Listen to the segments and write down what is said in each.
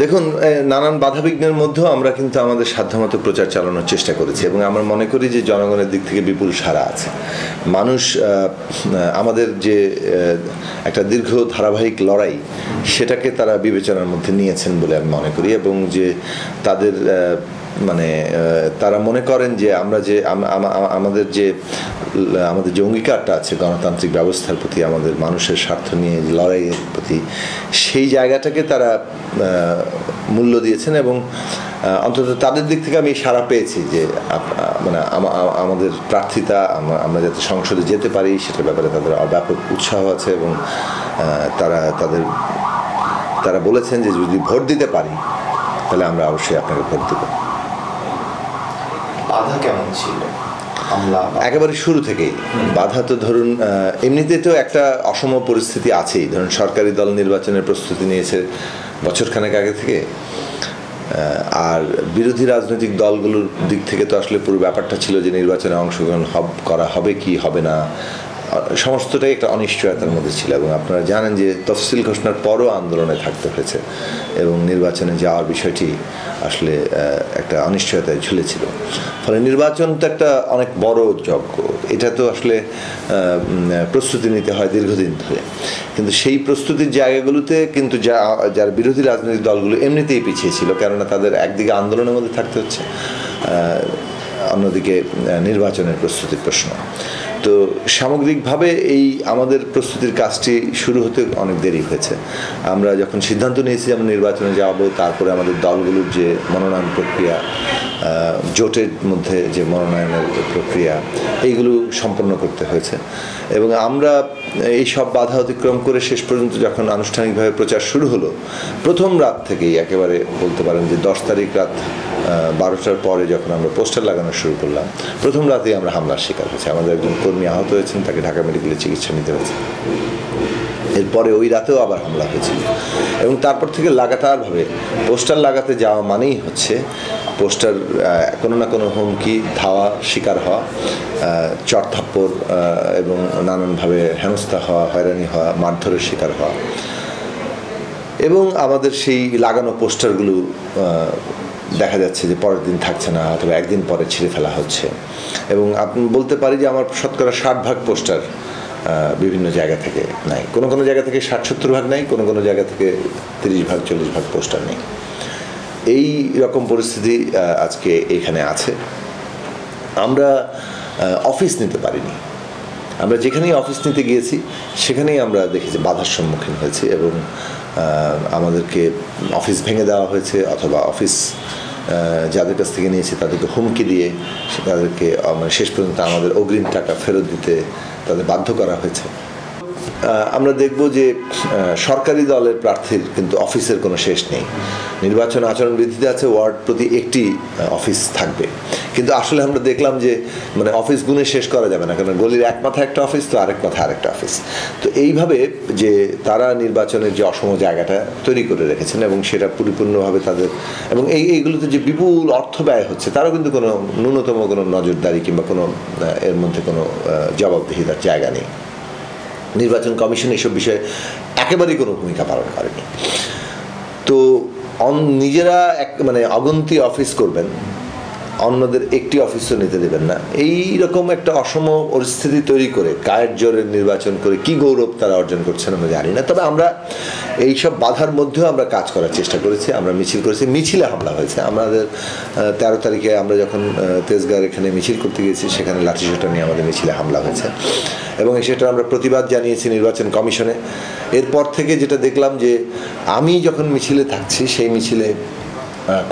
দেখুন, নানান বাধাবিঘ্নের মধ্যেও আমরা কিন্তু আমাদের সাধ্যমতো প্রচার চালানোর চেষ্টা করেছি এবং আমরা মনে করি যে জনগণের দিক থেকে বিপুল সাড়া আছে। মানুষ আমাদের যে একটা দীর্ঘ ধারাবাহিক লড়াই সেটাকে তারা বিবেচনার মধ্যে নিয়েছেন বলে আমি মনে করি এবং যে তাদের তারা মনে করেন যে আমরা যে আমাদের যে অঙ্গীকারটা আছে গণতান্ত্রিক ব্যবস্থার প্রতি, আমাদের মানুষের স্বার্থ নিয়ে লড়াইয়ের প্রতি, সেই জায়গাটাকে তারা মূল্য দিয়েছেন এবং অন্তত তাদের দিক থেকে আমি সাড়া পেয়েছি যে আমাদের প্রার্থিতা আমরা যাতে সংসদে যেতে পারি সেটার ব্যাপারে তাদের ব্যাপক উৎসাহ আছে এবং তারা বলেছেন যে যদি ভোট দিতে পারি তাহলে আমরা অবশ্যই আপনাকে ভোট দেব। বাধা কেমন ছিল? একেবারে শুরু থেকেই বাধা তো ধরুন এমনিতে তো একটা অসম পরিস্থিতি আছেই। ধরুন সরকারি দল নির্বাচনের প্রস্তুতি নিয়েছে বছরখানেক আগে থেকে, আর বিরোধী রাজনৈতিক দলগুলোর দিক থেকে তো আসলে পুরো ব্যাপারটা ছিল যে নির্বাচনে অংশগ্রহণ করা হবে কি হবে না, সমস্তটাই একটা অনিশ্চয়তার মধ্যে ছিল এবং আপনারা জানেন যে তফসিল ঘোষণার পরও আন্দোলনে থাকতে হয়েছে এবং নির্বাচনে যাওয়ার বিষয়টি আসলে একটা অনিশ্চয়তায় ঝুলেছিল। ফলে নির্বাচন তো একটা অনেক বড় যজ্ঞ, এটা তো আসলে প্রস্তুতি নিতে হয় দীর্ঘদিন ধরে, কিন্তু সেই প্রস্তুতির জায়গাগুলোতে কিন্তু যারা বিরোধী রাজনৈতিক দলগুলো এমনিতেই পিছিয়ে ছিল, কেননা তাদের একদিকে আন্দোলনের মধ্যে থাকতে হচ্ছে, অন্যদিকে নির্বাচনের প্রস্তুতির প্রশ্ন। তো সামগ্রিকভাবে এই আমাদের প্রস্তুতির কাজটি শুরু হতে অনেক দেরি হয়েছে। আমরা যখন সিদ্ধান্ত নিয়েছি আমরা নির্বাচনে যাব, তারপরে আমাদের দলগুলোর যে মনোনয়ন প্রক্রিয়া, জোটের মধ্যে যে মনোনয়নের প্রক্রিয়া, এইগুলো সম্পন্ন করতে হয়েছে এবং আমরা এই সব বাধা অতিক্রম করে শেষ পর্যন্ত যখন আনুষ্ঠানিকভাবে প্রচার শুরু হলো, প্রথম রাত থেকেই একেবারে বলতে পারেন যে 10 তারিখ রাত 12টার পরে যখন আমরা পোস্টার লাগানো শুরু করলাম, প্রথম রাতেই আমরা হামলার শিকার হয়েছি। আমাদের একজন কর্মী আহত হয়েছেন, তাকে ঢাকা মেডিকেলে চিকিৎসা নিতে হয়েছে। এরপরে ওই রাতেও আবার হামলা হয়েছিল এবং তারপর থেকে লাগাতারভাবে পোস্টার লাগাতে যাওয়া মানেই হচ্ছে পোস্টার কোনো না কোনো হুমকি, ধাওয়া, শিকার হওয়া, চড়থাপ্পড় এবং নানানভাবে হেনস্থা হওয়া, হয়রানি হওয়া, মারধরের শিকার হওয়া এবং আমাদের সেই লাগানো পোস্টারগুলো দেখা যাচ্ছে যে পরের দিন থাকছে না অথবা একদিন পরে ছিঁড়ে ফেলা হচ্ছে এবং আপনি বলতে পারি যে আমার শতকরা 60% পোস্টার বিভিন্ন জায়গা থেকে নাই, কোনো জায়গা থেকে 60-70% নাই, কোনো জায়গা থেকে 30-40% পোস্টার নেই। এই রকম পরিস্থিতি আজকে এখানে আছে। আমরা অফিস নিতে পারিনি, আমরা যেখানেই অফিস নিতে গিয়েছি সেখানেই আমরা দেখেছি বাধার সম্মুখীন হয়েছি এবং আমাদেরকে অফিস ভেঙে দেওয়া হয়েছে অথবা অফিস যাদের কাছ থেকে নিয়েছি তাদেরকে হুমকি দিয়ে তাদেরকে শেষ পর্যন্ত আমাদের অগ্রিম টাকা ফেরত দিতে তাদের বাধ্য করা হয়েছে। আমরা দেখব যে সরকারি দলের প্রার্থীর কিন্তু অফিসের কোনো শেষ নেই। নির্বাচন আচরণবিধিতে আছে ওয়ার্ড প্রতি একটি অফিস থাকবে, কিন্তু আসলে আমরা দেখলাম যে অফিস গুণে শেষ করা যাবে না, কারণ গলির এক মাথায় একটা অফিস তো আরেক মাথায় আরেকটা অফিস। তো এইভাবে যে তারা নির্বাচনের যে অসম জায়গাটা তৈরি করে রেখেছেন এবং সেটা পরিপূর্ণভাবে তাদের এবং এইগুলোতে যে বিপুল অর্থ ব্যয় হচ্ছে তারও কিন্তু কোনো ন্যূনতম কোনো নজরদারি কিংবা কোনো এর মধ্যে কোনো জবাবদিহিতার জায়গা নেই। নির্বাচন কমিশন এইসব বিষয়ে একেবারেই কোনো ভূমিকা পালন করেনি। তো নিজেরা অগন্তি অফিস করবেন, অন্যদের একটি অফিসও নিতে দেবেন না, এই রকম একটা অসম পরিস্থিতি তৈরি করে গায়ের জোরে নির্বাচন করে কি গৌরব তারা অর্জন করছেন আমরা জানি না। তবে আমরা এইসব বাধার মধ্যেও আমরা কাজ করার চেষ্টা করেছি, আমরা মিছিল করেছি, মিছিলে হামলা হয়েছে। আমাদের 13 তারিখে আমরা যখন তেজগাঁর এখানে মিছিল করতে গিয়েছি সেখানে লাঠিসোঁটা নিয়ে আমাদের মিছিলে হামলা হয়েছে এবং সেটা আমরা প্রতিবাদ জানিয়েছি নির্বাচন কমিশনে। এরপর থেকে যেটা দেখলাম যে আমি যখন মিছিলে থাকছি সেই মিছিলে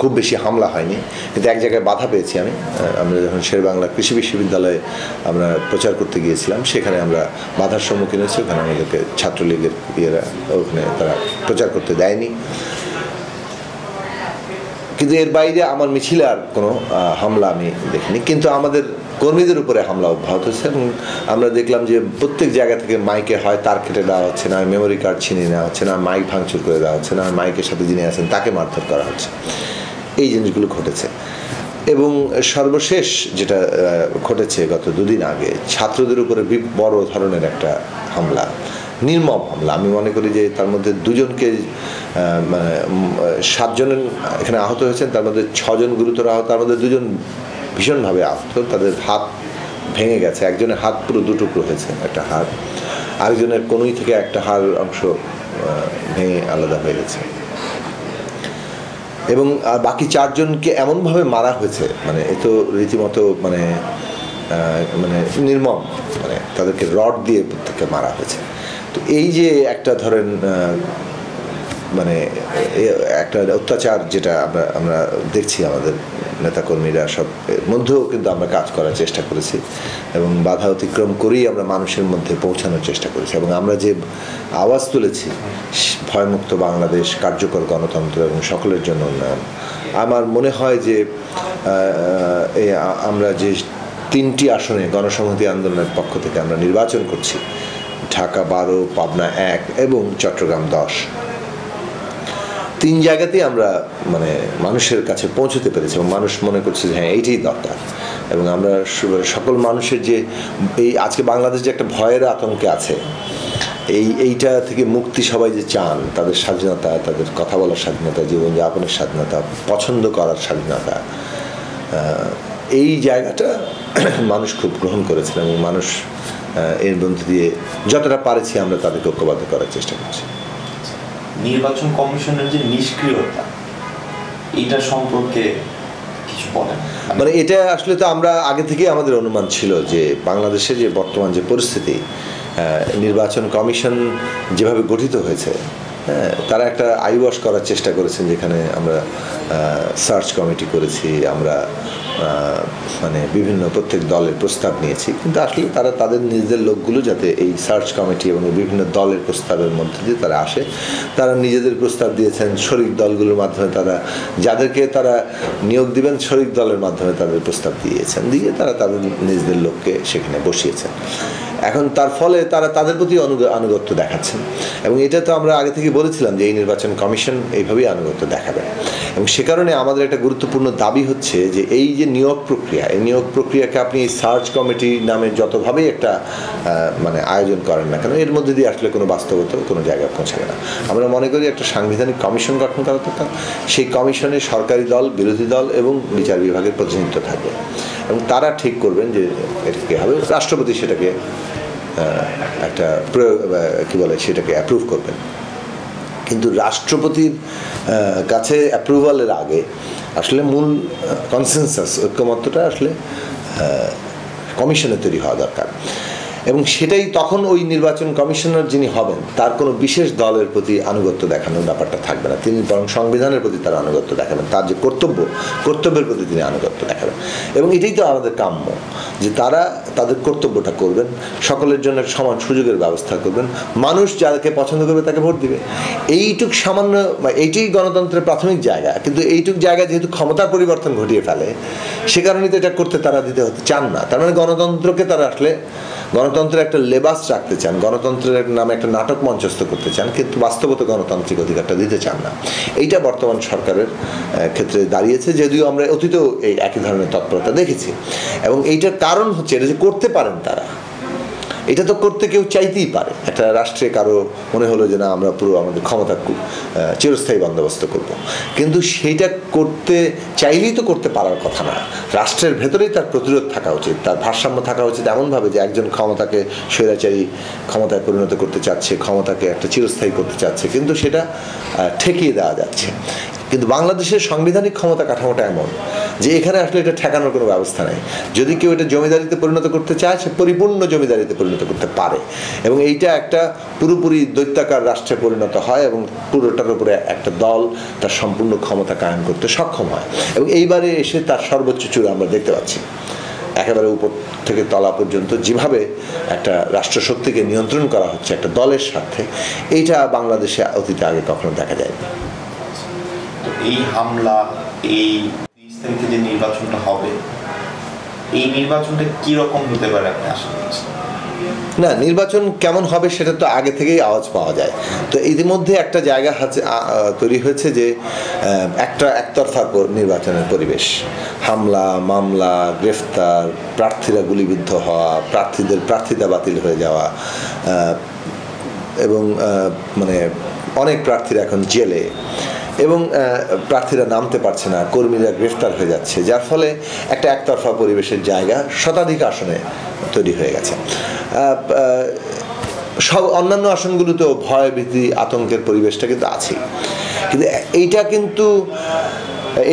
খুব বেশি হামলা হয়নি, কিন্তু এক জায়গায় বাধা পেয়েছি আমরা যখন শেরেবাংলা কৃষি বিশ্ববিদ্যালয়ে আমরা প্রচার করতে গিয়েছিলাম সেখানে আমরা বাধার সম্মুখীন হয়েছি। ওখানে আমাদেরকে ছাত্রলীগের ওখানে তারা প্রচার করতে দেয়নি, কিন্তু এর বাইরে আমার মিছিলে আর কোনো হামলা আমি দেখিনি। কিন্তু আমাদের কর্মীদের উপরে হামলা অব্যাহত হচ্ছে এবং আমরা দেখলাম যে প্রত্যেক জায়গা থেকে মাইকে হয় তার কেটে দেওয়া হচ্ছে, না মেমোরি কার্ড ছিনিয়ে নেওয়া হচ্ছে, না মাইক ভাঙচুর করে দেওয়া হচ্ছে, না মাইকের সাথে যিনি আছেন তাকে মারধর করা হচ্ছে। এই জিনিসগুলো ঘটেছে এবং সর্বশেষ যেটা ঘটেছে গত 2 দিন আগে ছাত্রদের উপরে বড় ধরনের একটা হামলা নির্মম হামলা। আমি মনে করি যে তার মধ্যে দুজনকে মানে 7 জন এখানে আহত হয়েছেন, তার মধ্যে 6 জন গুরুতর আহত, তার মধ্যে 2 জন ভীষণভাবে আহত, তাদের হাত ভেঙে গেছে, একজনের হাত পুরো 2 টুকরো হয়েছে, একটা হাত, আরেকজনের কনুই থেকে একটা হাড় অংশ ভেঙে আলাদা হয়ে গেছে। এবং বাকি 4 জনকে এমনভাবে মারা হয়েছে, মানে এ তো রীতিমতো মানে মানে নির্মম, মানে তাদেরকে রড দিয়ে প্রত্যেককে মারা হয়েছে। তো এই যে একটা ধরেন মানে একটা অত্যাচার যেটা আমরা দেখছি, আমাদের নেতাকর্মীরা সব মধ্যেও কিন্তু আমরা কাজ করার চেষ্টা করেছি এবং বাধা অতিক্রম করেই আমরা মানুষের মধ্যে পৌঁছানোর চেষ্টা করেছি। এবং আমরা যে আওয়াজ তুলেছি, ভয়মুক্ত বাংলাদেশ, কার্যকর গণতন্ত্র এবং সকলের জন্য উন্নয়ন, আমার মনে হয় যে আমরা যে 3টি আসনে গণসংহতি আন্দোলনের পক্ষ থেকে আমরা নির্বাচন করছি, ঢাকা 12, পাবনা 1 এবং চট্টগ্রাম 10, 3 জায়গাতেই আমরা মানে মানুষের কাছে পৌঁছতে পেরেছি এবং মানুষ মনে করছে যে হ্যাঁ এইটাই দরকার। এবং আমরা সকল মানুষের যে এই আজকে বাংলাদেশ যে একটা ভয়ের আতঙ্কে আছে, এইটা থেকে মুক্তি সবাই যে চান, তাদের স্বাধীনতা, তাদের কথা বলার স্বাধীনতা, জীবনযাপনের স্বাধীনতা, পছন্দ করার স্বাধীনতা, এই জায়গাটা মানুষ খুব গ্রহণ করেছেন এবং মানুষ এর মধ্যে দিয়ে যতটা পারেছি আমরা তাদেরকে ঐক্যবদ্ধ করার চেষ্টা করছি। নির্বাচন কমিশনের যে নিষ্ক্রিয়তা, এটা সম্পর্কে কিছু বলেন? মানে এটা আসলে তো আমরা আগে থেকেই আমাদের অনুমান ছিল যে বাংলাদেশের যে বর্তমান যে পরিস্থিতি, নির্বাচন কমিশন যেভাবে গঠিত হয়েছে, তারা একটা আইওয়াশ করার চেষ্টা করেছেন, যেখানে আমরা সার্চ কমিটি করেছি, আমরা মানে বিভিন্ন প্রত্যেক দলের প্রস্তাব নিয়েছি, কিন্তু আসলে তারা তাদের নিজেদের লোকগুলো যাতে এই সার্চ কমিটি এবং বিভিন্ন দলের প্রস্তাবের মধ্যে দিয়ে তারা আসে, তারা নিজেদের প্রস্তাব দিয়েছেন। শরিক দলগুলোর মাধ্যমে তারা যাদেরকে তারা নিয়োগ দিবেন, শরিক দলের মাধ্যমে তাদের প্রস্তাব দিয়েছেন, দিয়ে তারা তাদের নিজেদের লোককে সেখানে বসিয়েছেন। এখন তার ফলে তারা তাদের প্রতি আনুগত্য দেখাচ্ছেন এবং এটা তো আমরা আগে থেকে বলেছিলাম যে এই নির্বাচন কমিশন এইভাবেই আনুগত্য দেখাবে। এবং সে কারণে আমাদের একটা গুরুত্বপূর্ণ দাবি হচ্ছে যে এই যে নিয়োগ প্রক্রিয়া, এই নিয়োগ প্রক্রিয়াকে আপনি এই সার্চ কমিটি নামে যতভাবেই একটা মানে আয়োজন করেন না কেন, এর মধ্যে দিয়ে আসলে কোনো বাস্তবতা কোনো জায়গায় পৌঁছাবে না। আমরা মনে করি একটা সাংবিধানিক কমিশন গঠন করা দরকার, সেই কমিশনে সরকারি দল, বিরোধী দল এবং বিচার বিভাগের প্রতিনিধিত্ব থাকবে এবং তারা ঠিক করবেন যে এটা কী হবে। রাষ্ট্রপতি সেটাকে একটা কী বলে সেটাকে অ্যাপ্রুভ করবেন, কিন্তু রাষ্ট্রপতির কাছে অ্যাপ্রুভালের আগে আসলে মূল কনসেনসাস, ঐক্যমত্যটা আসলে কমিশনে তৈরি হওয়া দরকার। এবং সেটাই তখন ওই নির্বাচন কমিশনার যিনি হবেন তার কোনো বিশেষ দলের প্রতি আনুগত্য দেখানোর ব্যাপারটা থাকবে না, তিনি বরং সংবিধানের প্রতি তার আনুগত্য দেখাবেন, তার যে কর্তব্যের প্রতি তিনি আনুগত্য দেখাবেন। এবং এটাই তো আমাদের কাম্য, যে তারা তাদের কর্তব্যটা করবেন, সকলের জন্য সমান সুযোগের ব্যবস্থা করবেন, মানুষ যাকে পছন্দ করবে তাকে ভোট দিবে। এইটুক সামান্য, এইটাই গণতন্ত্রের প্রাথমিক জায়গা, কিন্তু এইটুক জায়গায় যেহেতু ক্ষমতার পরিবর্তন ঘটিয়ে ফেলে, সে কারণেই তো এটা করতে তারা দিতে হতে চান না। তার মানে গণতন্ত্রকে তারা আসলে গণতন্ত্রের একটা লেবাস রাখতে চান, গণতন্ত্রের নামে একটা নাটক মঞ্চস্থ করতে চান, কিন্তু বাস্তবত গণতান্ত্রিক অধিকারটা দিতে চান না। এইটা বর্তমান সরকারের ক্ষেত্রে দাঁড়িয়েছে, যদিও আমরা অতীতেও এই একই ধরনের তৎপরতা দেখেছি। এবং এইটার কারণ হচ্ছে এটা যে করতে পারেন তারা, এটা তো করতে কেউ চাইতেই পারে। একটা রাষ্ট্রে কারো মনে হলো যে না আমরা পুরো আমাদের ক্ষমতা চিরস্থায়ী বন্দোবস্ত করব, কিন্তু সেইটা করতে চাইলেই তো করতে পারার কথা না। রাষ্ট্রের ভেতরেই তার প্রতিরোধ থাকা উচিত, তার ভারসাম্য থাকা উচিত এমনভাবে যে একজন ক্ষমতাকে স্বৈরাচারী ক্ষমতায় পরিণত করতে চাচ্ছে, ক্ষমতাকে একটা চিরস্থায়ী করতে চাচ্ছে, কিন্তু সেটা ঠেকিয়ে দেওয়া যাচ্ছে। কিন্তু বাংলাদেশের সাংবিধানিক ক্ষমতা কাঠামোটা এমন যে এখানে আসলে এটা ঠেকানোর কোনো ব্যবস্থা নেই। যদি কেউ এটা জমিদারিতে পরিণত করতে চায়, সে পরিপূর্ণ জমিদারিতে পরিণত করতে পারে এবং এইটা একটা পুরোপুরি দৈত্যাকার রাষ্ট্রে পরিণত হয় এবং পুরোটার উপরে একটা দল তার সম্পূর্ণ ক্ষমতা কায়েম করতে সক্ষম হয়। এবং এইবারে এসে তার সর্বোচ্চ চূড়া আমরা দেখতে পাচ্ছি, একেবারে উপর থেকে তলা পর্যন্ত যেভাবে একটা রাষ্ট্রশক্তিকে নিয়ন্ত্রণ করা হচ্ছে একটা দলের স্বার্থে, এইটা বাংলাদেশে অতীতে আগে কখনো দেখা যায়নি। এই হামলা, এই 30 তারিখে যে নির্বাচনটা হবে, এই নির্বাচনটা কি রকম হতে পারে আপনি আশা করছেন? না, নির্বাচন কেমন হবে সেটা তো আগে থেকেই আওয়াজ পাওয়া যায়। তো ইতিমধ্যে একটা জায়গা তৈরি হয়েছে যে একটা একতরফা নির্বাচনের পরিবেশ, হামলা, মামলা, গ্রেফতার, প্রার্থীরা গুলিবিদ্ধ হওয়া, প্রার্থীদের প্রার্থিতা বাতিল হয়ে যাওয়া, এবং মানে অনেক প্রার্থীরা এখন জেলে এবং প্রার্থীরা নামতে পারছে না, কর্মীরা গ্রেফতার হয়ে যাচ্ছে, যার ফলে একটা একতরফা পরিবেশের জায়গা শতাধিক আসনে তৈরি হয়ে গেছে। সব অন্যান্য আসনগুলোতেও ভয় ভীতি আতঙ্কের পরিবেশটা কিন্তু আছেই, কিন্তু এইটা কিন্তু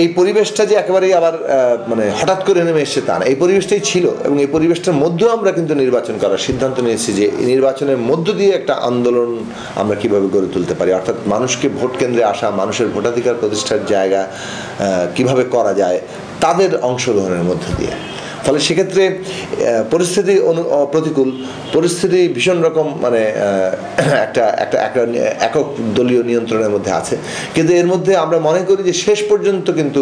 এই পরিবেশটা যে একেবারেই আবার মানে হঠাৎ করে নেমে এসছে তা না, এই পরিবেশটাই ছিল এবং এই পরিবেশটার মধ্যেও আমরা কিন্তু নির্বাচন করার সিদ্ধান্ত নিয়েছি যে এই নির্বাচনের মধ্য দিয়ে একটা আন্দোলন আমরা কিভাবে গড়ে তুলতে পারি, অর্থাৎ মানুষকে ভোট কেন্দ্রে আসা, মানুষের ভোটাধিকার প্রতিষ্ঠার জায়গা কিভাবে করা যায় তাদের অংশগ্রহণের মধ্য দিয়ে। ফলে সেক্ষেত্রে পরিস্থিতি প্রতিকূল, পরিস্থিতি ভীষণ রকম মানে একটা একটা একটা একক দলীয় নিয়ন্ত্রণের মধ্যে আছে, কিন্তু এর মধ্যে আমরা মনে করি যে শেষ পর্যন্ত কিন্তু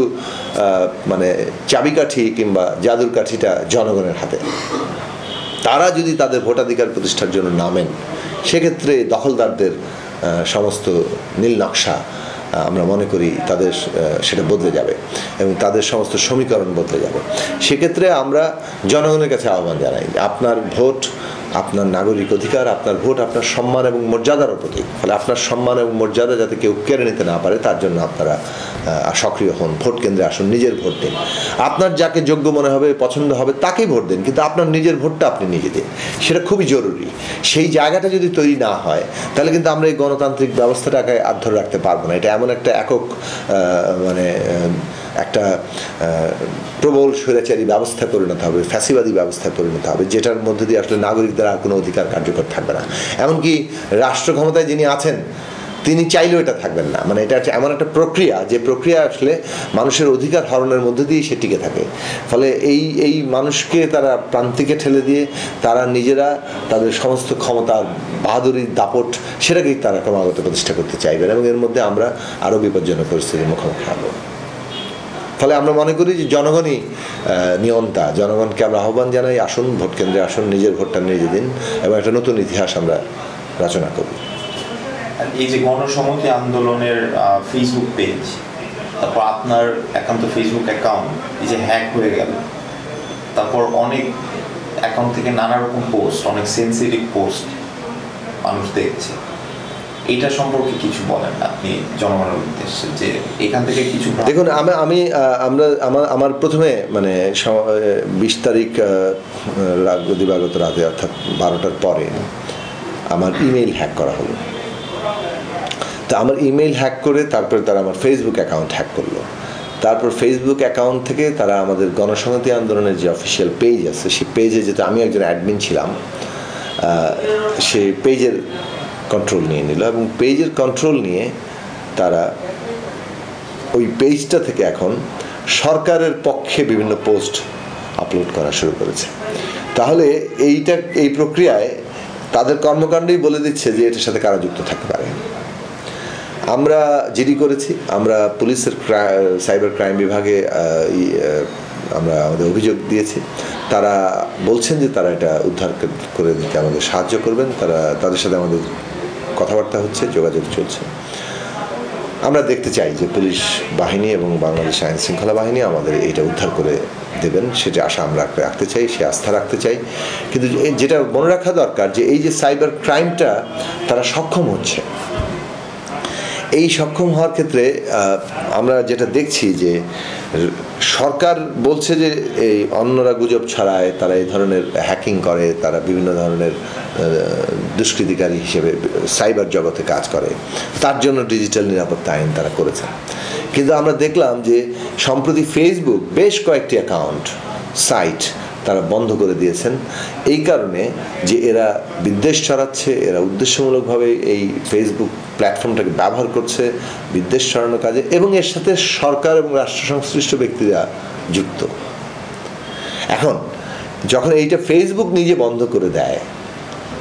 মানে চাবিকাঠি কিংবা জাদুর কাঠিটা জনগণের হাতে। তারা যদি তাদের ভোটাধিকার প্রতিষ্ঠার জন্য নামেন, সেক্ষেত্রে দখলদারদের সমস্ত নীল নকশা আমরা মনে করি তাদের সেটা বদলে যাবে এবং তাদের সমস্ত সমীকরণ বদলে যাবে। সেক্ষেত্রে আমরা জনগণের কাছে আহ্বান জানাই, আপনার ভোট আপনার নাগরিক অধিকার, আপনার ভোট আপনার সম্মান এবং মর্যাদারও প্রতীক। ফলে আপনার সম্মান এবং মর্যাদা যাতে কেউ কেড়ে নিতে না পারে তার জন্য আপনারা সক্রিয় হন, ভোট কেন্দ্রে আসুন, নিজের ভোট দিন। আপনার যাকে যোগ্য মনে হবে, পছন্দ হবে তাকেই ভোট দিন, কিন্তু আপনার নিজের ভোটটা আপনি নিজে দিন, সেটা খুবই জরুরি। সেই জায়গাটা যদি তৈরি না হয় তাহলে কিন্তু আমরা এই গণতান্ত্রিক ব্যবস্থাটাকে আর ধরে রাখতে পারবো না। এটা এমন একটা একক মানে একটা প্রবল স্বৈরাচারী ব্যবস্থা পরিণত হবে, ফ্যাসিবাদী ব্যবস্থায় পরিণত হবে, যেটার মধ্যে দিয়ে আসলে নাগরিকদের আর কোনো অধিকার কার্যকর থাকবে না। এমনকি রাষ্ট্র ক্ষমতায় যিনি আছেন তিনি চাইলেও এটা থাকবেন না। মানে এটা এমন একটা প্রক্রিয়া, যে প্রক্রিয়া আসলে মানুষের অধিকার হরণের মধ্যে দিয়েই সে টিকে থাকে। ফলে এই মানুষকে তারা প্রান্তিকে ঠেলে দিয়ে তারা নিজেরা তাদের সমস্ত ক্ষমতার বাহাদুরির দাপট সেটাকেই তারা ক্রমাগত প্রতিষ্ঠা করতে চাইবেন এবং এর মধ্যে আমরা আরও বিপজ্জনক পরিস্থিতির মুখোমুখি হব। ফলে আমরা মনে করি যে জনগণই নিয়ন্তা, জনগণকে আমরা আহ্বান জানাই, আসুন ভোট কেন্দ্রে আসুন, নিজের ভোটটা নিজে দিন এবং একটা নতুন ইতিহাস আমরা রচনা করি। এই যে গণসংহতি আন্দোলনের ফেসবুক পেজ, তারপর আপনার একান্ত ফেসবুক অ্যাকাউন্ট এই যে হ্যাক হয়ে গেল, তারপর অনেক অ্যাকাউন্ট থেকে নানা রকম পোস্ট, অনেক সেন্সিটিভ পোস্ট মানুষ দেখছে, এইটা সম্পর্কে কিছু বলেন আপনি জনগণের উদ্দেশ্যে, যে এখান থেকে কিছু? দেখুন, আমার প্রথমে মানে 20 তারিখ দিবাগত রাতে অর্থাৎ 12টার পরে আমার ইমেইল হ্যাক করা হলো। তা আমার ইমেইল হ্যাক করে তারপরে তারা আমার ফেসবুক অ্যাকাউন্ট হ্যাক করলো। তারপর ফেসবুক অ্যাকাউন্ট থেকে তারা আমাদের গণসংহতি আন্দোলনের যে অফিসিয়াল পেজ আছে সেই পেজে, যেটা আমি একজন অ্যাডমিন ছিলাম, সেই পেজের কন্ট্রোল নিয়ে নিল এবং পেজের কন্ট্রোল নিয়ে তারা ওই পেজটা থেকে এখন সরকারের পক্ষে বিভিন্ন পোস্ট আপলোড করা শুরু করেছে। তাহলে এই প্রক্রিয়ায় তাদের কর্মকাণ্ডই বলে দিচ্ছে যে এটার সাথে কারা যুক্ত থাকতে পারে। আমরা জিডি করেছি, আমরা পুলিশের সাইবার ক্রাইম বিভাগে আমরা আমাদের অভিযোগ দিয়েছি। তারা বলছেন যে তারা এটা উদ্ধার করে দিতে আমাদের সাহায্য করবেন। তাদের সাথে আমাদের কথাবার্তা হচ্ছে, যোগাযোগ চলছে। আমরা দেখতে চাই যে পুলিশ বাহিনী এবং বাংলাদেশ আইন শৃঙ্খলা বাহিনী আমাদের এইটা উদ্ধার করে দেবেন, সেটা আশা আমরা রাখতে চাই, সে আস্থা রাখতে চাই। কিন্তু যেটা মনে রাখা দরকার যে এই যে সাইবার ক্রাইমটা তারা সক্ষম হচ্ছে, এই সক্ষম হওয়ার ক্ষেত্রে আমরা যেটা দেখছি যে সরকার বলছে যে এই অন্যরা গুজব ছড়ায়, তারা এই ধরনের হ্যাকিং করে, তারা বিভিন্ন ধরনের দুষ্কৃতিকারী হিসেবে সাইবার জগতে কাজ করে, তার জন্য ডিজিটাল নিরাপত্তা আইন তারা করেছে। কিন্তু আমরা দেখলাম যে সম্প্রতি ফেসবুক বেশ কয়েকটি অ্যাকাউন্ট সাইট তারা বন্ধ করে দিয়েছেন এই কারণে যে এরা বিদ্বেষ ছড়াচ্ছে, এরা উদ্দেশ্যমূলকভাবে এই ফেসবুক প্ল্যাটফর্মটাকে ব্যবহার করছে বিদ্বেষ ছড়ানোর কাজে এবং এর সাথে সরকার এবং রাষ্ট্র সংশ্লিষ্ট ব্যক্তিরা যুক্ত। এখন যখন এইটা ফেসবুক নিজে বন্ধ করে দেয়,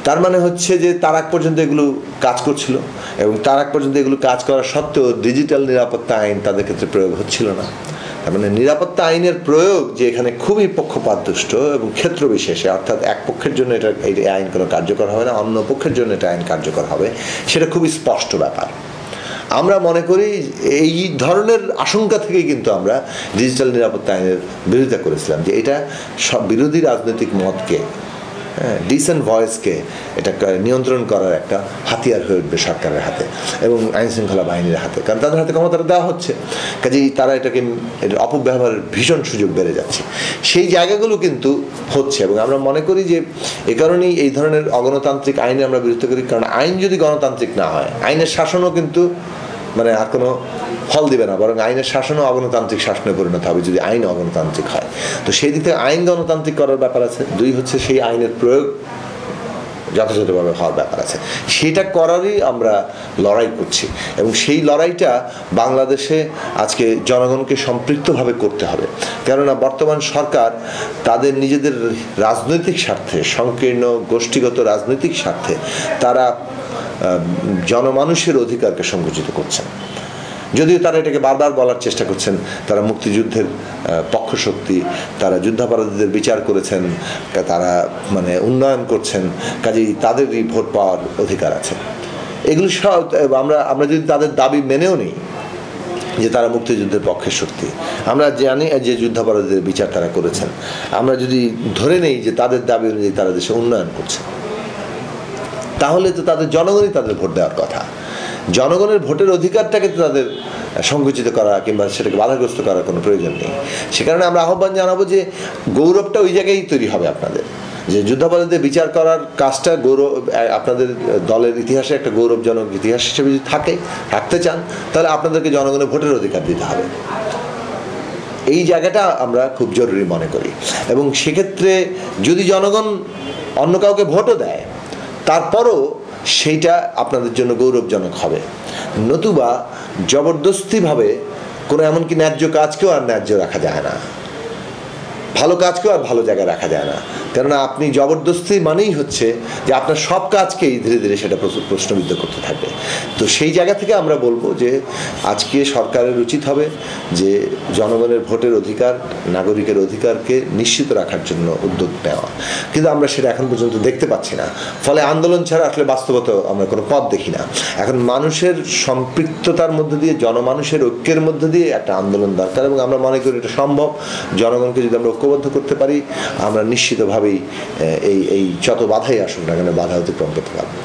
তার মানে হচ্ছে যে তার আগ পর্যন্ত এগুলো কাজ করছিল এবং তার আগ পর্যন্ত এগুলো কাজ করা সত্ত্বেও ডিজিটাল নিরাপত্তা আইন তাদের ক্ষেত্রে প্রয়োগ হচ্ছিল না। তার মানে নিরাপত্তা আইনের প্রয়োগ যে এখানে খুবই পক্ষপাতদুষ্ট এবং ক্ষেত্র বিশেষে, অর্থাৎ এক পক্ষের জন্য এই আইন কোনো কার্যকর হবে না, অন্য পক্ষের জন্য এটা আইন কার্যকর হবে, সেটা খুবই স্পষ্ট ব্যাপার। আমরা মনে করি এই ধরনের আশঙ্কা থেকেই কিন্তু আমরা ডিজিটাল নিরাপত্তা আইনের বিরোধিতা করেছিলাম, যে এটা সব বিরোধী রাজনৈতিক মতকে ডিসেন্ট ভয়েসকে এটা নিয়ন্ত্রণ করার একটা হাতিয়ার হয়ে উঠবে সরকারের হাতে এবং আইন শৃঙ্খলা বাহিনীর হাতে, কারণ তাদের হাতে ক্ষমতাটা দেওয়া হচ্ছে, কাজেই তারা এটাকে এটার অপব্যবহারের ভীষণ সুযোগ বেড়ে যাচ্ছে। সেই জায়গাগুলো কিন্তু হচ্ছে এবং আমরা মনে করি যে এ কারণেই এই ধরনের অগণতান্ত্রিক আইনে আমরা বিরুদ্ধে করি, কারণ আইন যদি গণতান্ত্রিক না হয় আইনের শাসনও কিন্তু মানে আর কোনো ফল দিবে না, বরং আইনের শাসনও অগণতান্ত্রিক শাসনে পরিণত হবে যদি আইন অগণতান্ত্রিক হয়। তো সেই দিক থেকে আইন গণতান্ত্রিক করার ব্যাপার আছে, দুই হচ্ছে সেই আইনের প্রয়োগ যথাযথভাবে হওয়ার ব্যাপার আছে, সেটা করারই আমরা লড়াই করছি এবং সেই লড়াইটা বাংলাদেশে আজকে জনগণকে সম্পৃক্তভাবে করতে হবে। কেননা বর্তমান সরকার তাদের নিজেদের রাজনৈতিক স্বার্থে, সংকীর্ণ গোষ্ঠীগত রাজনৈতিক স্বার্থে তারা জনমানুষের অধিকারকে সংকুচিত করছেন, যদিও তারা এটাকে বারবার বলার চেষ্টা করছেন তারা মুক্তিযুদ্ধের পক্ষশক্তি, তারা যুদ্ধাপরাধীদের বিচার করেছেন, তারা মানে উন্নয়ন করছেন, কাজেই তাদেরই ভোট পাওয়ার অধিকার আছে। এগুলো সব আমরা যদি তাদের দাবি মেনেও নিই যে তারা মুক্তিযুদ্ধের পক্ষের শক্তি, আমরা জানি যে যুদ্ধাপরাধীদের বিচার তারা করেছেন, আমরা যদি ধরে নেই যে তাদের দাবি অনুযায়ী তারা দেশে উন্নয়ন করছে, তাহলে তো তাদের জনগণই তাদের ভোট দেওয়ার কথা। জনগণের ভোটের অধিকারটাকে তো তাদের সংকুচিত করা কিংবা সেটাকে বাধাগ্রস্ত করার কোনো প্রয়োজন নেই। সে কারণে আমরা আহ্বান জানাবো যে গৌরবটা ওই জায়গায় তৈরি হবে আপনাদের, যে যুদ্ধাপরাধীদের বিচার করার কাজটা গৌরব আপনাদের দলের ইতিহাসে একটা গৌরবজনক ইতিহাস হিসেবে যদি থাকতে চান তাহলে আপনাদেরকে জনগণের ভোটের অধিকার দিতে হবে। এই জায়গাটা আমরা খুব জরুরি মনে করি এবং সেক্ষেত্রে যদি জনগণ অন্য কাউকে ভোটও দেয় তারপরও সেইটা আপনাদের জন্য গৌরবজনক হবে, নতুবা জবরদস্তিভাবে কোনো এমনকি ন্যায্য কাজকেও আর ন্যায্য রাখা যায় না, ভালো কাজকেও আর ভালো জায়গায় রাখা যায় না। কেননা আপনি জবরদস্তি মানেই হচ্ছে যে আপনার সব কাজকেই ধীরে ধীরে সেটা প্রশ্নবিদ্ধ করতে থাকবে। তো সেই জায়গা থেকে আমরা বলবো যে আজকে সরকারের উচিত হবে যে জনগণের ভোটের অধিকার, নাগরিকের অধিকারকে নিশ্চিত রাখার জন্য উদ্যোগ নেওয়া, কিন্তু আমরা সেটা এখন পর্যন্ত দেখতে পাচ্ছি না। ফলে আন্দোলন ছাড়া আসলে বাস্তবতা আমরা কোনো পথ দেখি না। এখন মানুষের সম্পৃক্ততার মধ্য দিয়ে, জনমানুষের ঐক্যের মধ্য দিয়ে একটা আন্দোলন দরকার এবং আমরা মনে করি এটা সম্ভব। জনগণকে যদি আমরা ঐক্যবদ্ধ করতে পারি আমরা নিশ্চিতভাবেই এই যত বাধাই আসুক না কেন বাধা অতিক্রম করতে পারবো।